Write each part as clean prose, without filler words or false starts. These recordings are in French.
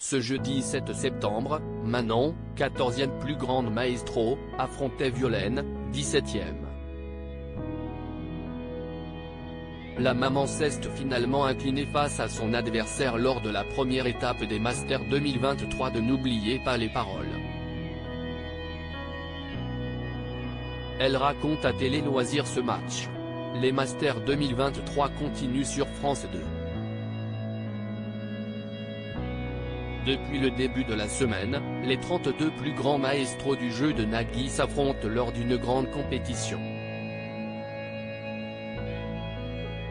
Ce jeudi 7 septembre, Manon, 14e plus grande maestro, affrontait Violaine, 17e. La maman s'est finalement inclinée face à son adversaire lors de la première étape des Masters 2023 de N'oubliez pas les paroles. Elle raconte à Télé Loisirs ce match. Les Masters 2023 continuent sur France 2. Depuis le début de la semaine, les 32 plus grands maestros du jeu de Nagui s'affrontent lors d'une grande compétition.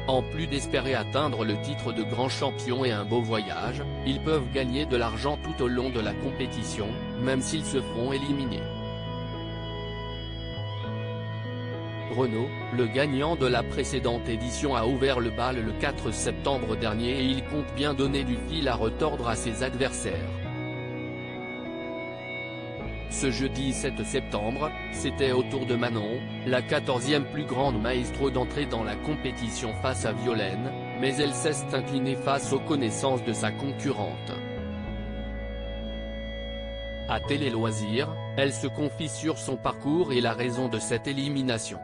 En plus d'espérer atteindre le titre de grand champion et un beau voyage, ils peuvent gagner de l'argent tout au long de la compétition, même s'ils se font éliminer. Renaud, le gagnant de la précédente édition, a ouvert le bal le 4 septembre dernier et il compte bien donner du fil à retordre à ses adversaires. Ce jeudi 7 septembre, c'était au tour de Manon, la 14e plus grande maestro, d'entrer dans la compétition face à Violaine, mais elle s'est inclinée face aux connaissances de sa concurrente. À Télé Loisirs, elle se confie sur son parcours et la raison de cette élimination.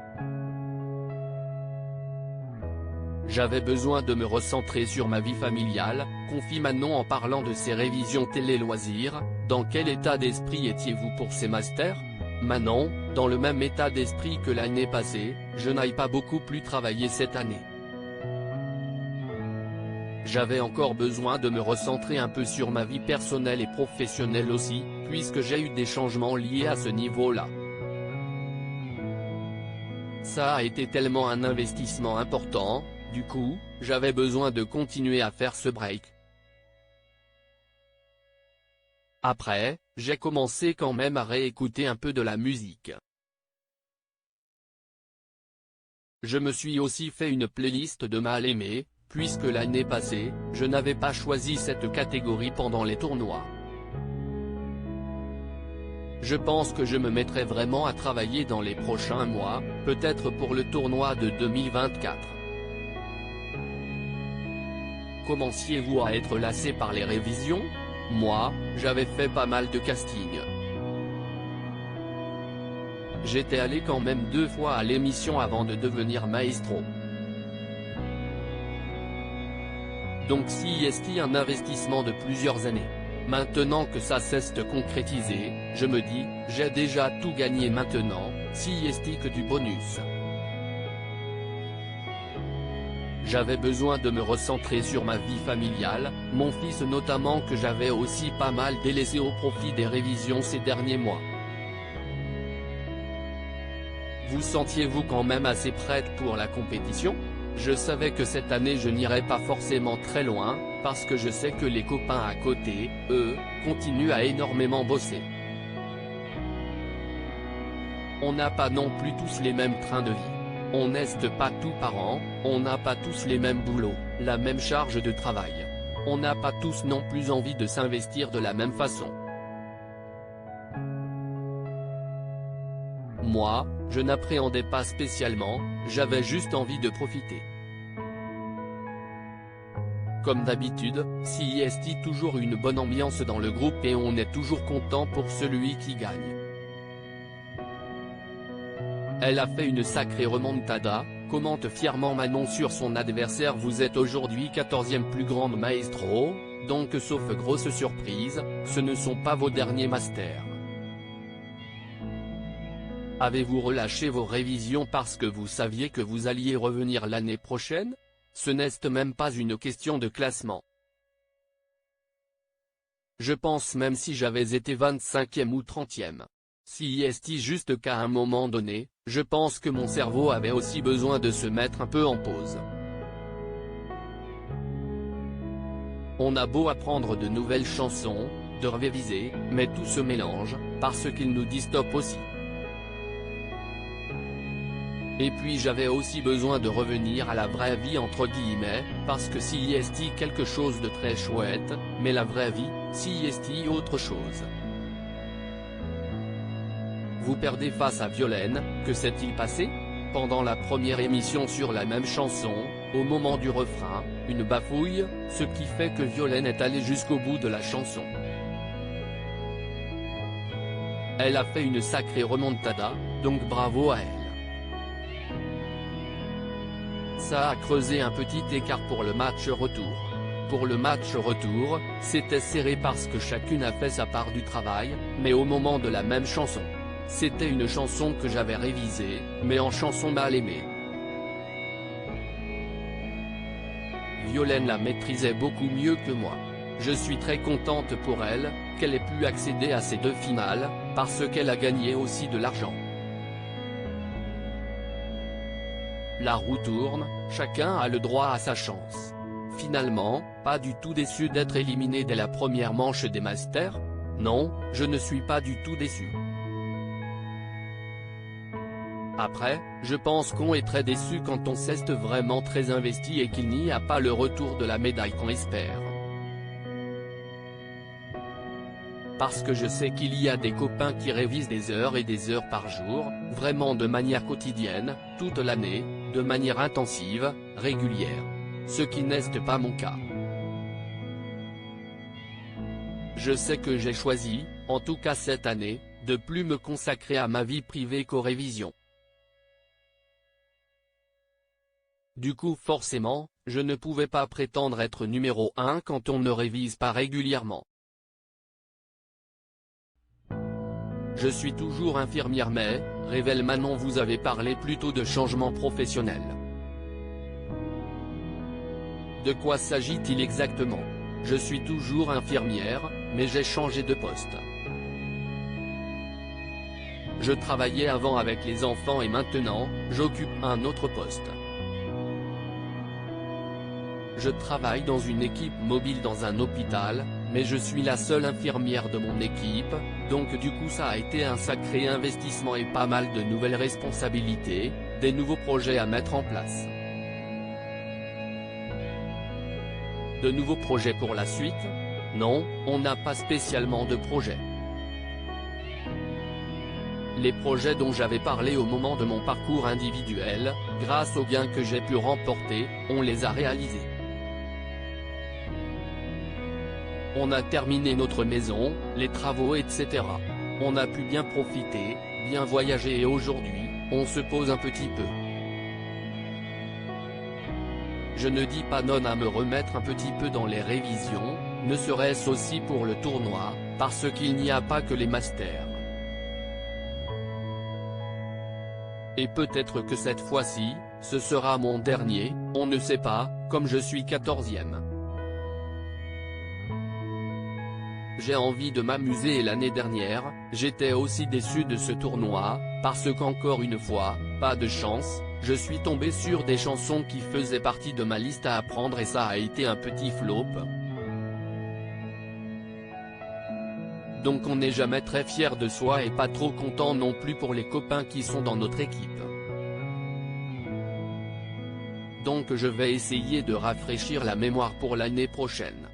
J'avais besoin de me recentrer sur ma vie familiale, confie Manon en parlant de ses révisions Télé Loisirs. Dans quel état d'esprit étiez-vous pour ces masters? Manon, dans le même état d'esprit que l'année passée, je n'ai pas beaucoup plus travaillé cette année. J'avais encore besoin de me recentrer un peu sur ma vie personnelle et professionnelle aussi, puisque j'ai eu des changements liés à ce niveau-là. Ça a été tellement un investissement important, du coup, j'avais besoin de continuer à faire ce break. Après, j'ai commencé quand même à réécouter un peu de la musique. Je me suis aussi fait une playlist de mal aimé, puisque l'année passée, je n'avais pas choisi cette catégorie pendant les tournois. Je pense que je me mettrai vraiment à travailler dans les prochains mois, peut-être pour le tournoi de 2024. Commenciez-vous à être lassé par les révisions? Moi, j'avais fait pas mal de casting. J'étais allé quand même 2 fois à l'émission avant de devenir maestro. Donc si est un investissement de plusieurs années. Maintenant que ça s'est concrétisé, je me dis, j'ai déjà tout gagné maintenant, si est que du bonus. J'avais besoin de me recentrer sur ma vie familiale, mon fils notamment, que j'avais aussi pas mal délaissé au profit des révisions ces derniers mois. Vous sentiez-vous quand même assez prête pour la compétition? Je savais que cette année je n'irais pas forcément très loin, parce que je sais que les copains à côté, eux, continuent à énormément bosser. On n'a pas non plus tous les mêmes trains de vie. On n'est pas tous parents, on n'a pas tous les mêmes boulots, la même charge de travail. On n'a pas tous non plus envie de s'investir de la même façon. Moi, je n'appréhendais pas spécialement, j'avais juste envie de profiter. Comme d'habitude, si est toujours une bonne ambiance dans le groupe et on est toujours content pour celui qui gagne. Elle a fait une sacrée remontada, commente fièrement Manon sur son adversaire. Vous êtes aujourd'hui 14e plus grande maestro, donc sauf grosse surprise, ce ne sont pas vos derniers masters. Avez-vous relâché vos révisions parce que vous saviez que vous alliez revenir l'année prochaine? Ce n'est même pas une question de classement. Je pense même si j'avais été 25e ou 30e. Si est juste qu'à un moment donné, je pense que mon cerveau avait aussi besoin de se mettre un peu en pause. On a beau apprendre de nouvelles chansons, de réviser, mais tout se mélange, parce qu'ils nous disent stop aussi. Et puis j'avais aussi besoin de revenir à la vraie vie entre guillemets, parce que si est quelque chose de très chouette, mais la vraie vie, si est autre chose. Vous perdez face à Violaine, que s'est-il passé? Pendant la première émission sur la même chanson, au moment du refrain, une bafouille, ce qui fait que Violaine est allée jusqu'au bout de la chanson. Elle a fait une sacrée remontada, donc bravo à elle. Ça a creusé un petit écart pour le match retour. Pour le match retour, c'était serré parce que chacune a fait sa part du travail, mais au moment de la même chanson. C'était une chanson que j'avais révisée, mais en chanson mal aimée. Violaine la maîtrisait beaucoup mieux que moi. Je suis très contente pour elle, qu'elle ait pu accéder à ces 2 finales, parce qu'elle a gagné aussi de l'argent. La roue tourne, chacun a le droit à sa chance. Finalement, pas du tout déçu d'être éliminé dès la première manche des Masters. Non, je ne suis pas du tout déçu. Après, je pense qu'on est très déçu quand on s'est vraiment très investi et qu'il n'y a pas le retour de la médaille qu'on espère. Parce que je sais qu'il y a des copains qui révisent des heures et des heures par jour, vraiment de manière quotidienne, toute l'année, de manière intensive, régulière. Ce qui n'est pas mon cas. Je sais que j'ai choisi, en tout cas cette année, de plus me consacrer à ma vie privée qu'aux révisions. Du coup forcément, je ne pouvais pas prétendre être numéro 1 quand on ne révise pas régulièrement. Je suis toujours infirmière mais, révèle Manon. Vous avez parlé plutôt de changement professionnel. De quoi s'agit-il exactement? Je suis toujours infirmière, mais j'ai changé de poste. Je travaillais avant avec les enfants et maintenant, j'occupe un autre poste. Je travaille dans une équipe mobile dans un hôpital, mais je suis la seule infirmière de mon équipe, donc du coup ça a été un sacré investissement et pas mal de nouvelles responsabilités, des nouveaux projets à mettre en place. De nouveaux projets pour la suite? Non, on n'a pas spécialement de projet. Les projets dont j'avais parlé au moment de mon parcours individuel, grâce aux gains que j'ai pu remporter, on les a réalisés. On a terminé notre maison, les travaux etc. On a pu bien profiter, bien voyager et aujourd'hui, on se pose un petit peu. Je ne dis pas non à me remettre un petit peu dans les révisions, ne serait-ce aussi pour le tournoi, parce qu'il n'y a pas que les Masters. Et peut-être que cette fois-ci, ce sera mon dernier, on ne sait pas, comme je suis 14e. J'ai envie de m'amuser et l'année dernière, j'étais aussi déçu de ce tournoi, parce qu'encore une fois, pas de chance, je suis tombé sur des chansons qui faisaient partie de ma liste à apprendre et ça a été un petit flop. Donc on n'est jamais très fier de soi et pas trop content non plus pour les copains qui sont dans notre équipe. Donc je vais essayer de rafraîchir la mémoire pour l'année prochaine.